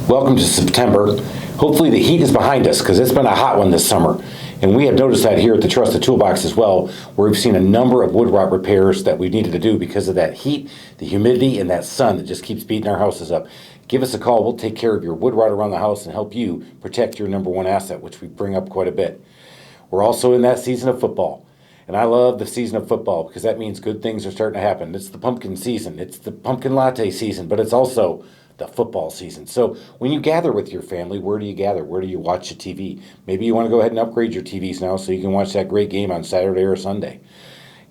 Welcome to September. Hopefully the heat is behind us because it's been a hot one this summer. And we have noticed that here at the Trusted Toolbox as well, where we've seen a number of wood rot repairs that we needed to do because of that heat, the humidity, and that sun that just keeps beating our houses up. Give us a call. We'll take care of your wood rot around the house and help you protect your number one asset, which we bring up quite a bit. We're also in that season of football. And I love the season of football because that means good things are starting to happen. It's the pumpkin season. It's the pumpkin latte season, but it's also the football season. So when you gather with your family, where do you gather? Where do you watch the TV? Maybe you want to go ahead and upgrade your TVs now so you can watch that great game on Saturday or Sunday.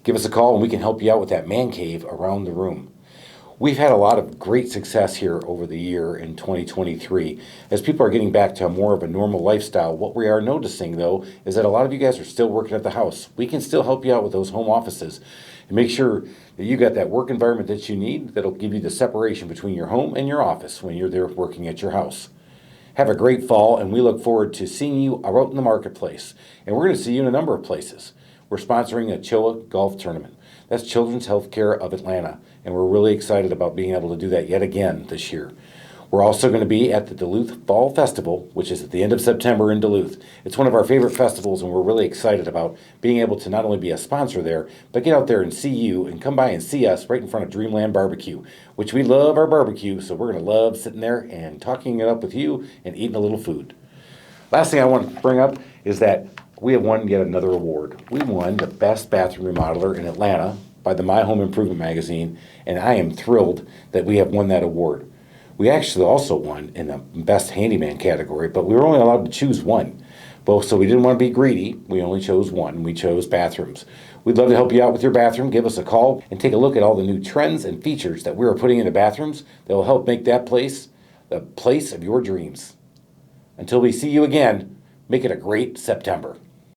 Give us a call and we can help you out with that man cave around the room. We've had a lot of great success here over the year in 2023. As people are getting back to more of a normal lifestyle, what we are noticing, though, is that a lot of you guys are still working at the house. We can still help you out with those home offices and make sure that you got that work environment that you need that'll give you the separation between your home and your office when you're there working at your house. Have a great fall, and we look forward to seeing you out in the marketplace. And we're going to see you in a number of places. We're sponsoring a CHOA golf tournament. That's Children's Healthcare of Atlanta, and we're really excited about being able to do that yet again this year. We're also going to be at the Duluth Fall Festival, which is at the end of September in Duluth. It's one of our favorite festivals, and we're really excited about being able to not only be a sponsor there, but get out there and see you and come by and see us right in front of Dreamland Barbecue, which we love our barbecue, so we're going to love sitting there and talking it up with you and eating a little food. Last thing I want to bring up is that we have won yet another award. We won the Best Bathroom Remodeler in Atlanta by the My Home Improvement magazine, and I am thrilled that we have won that award. We actually also won in the Best Handyman category, but we were only allowed to choose one. Well, so we didn't want to be greedy. We only chose one. We chose bathrooms. We'd love to help you out with your bathroom. Give us a call and take a look at all the new trends and features that we are putting into bathrooms that will help make that place the place of your dreams. Until we see you again, make it a great September.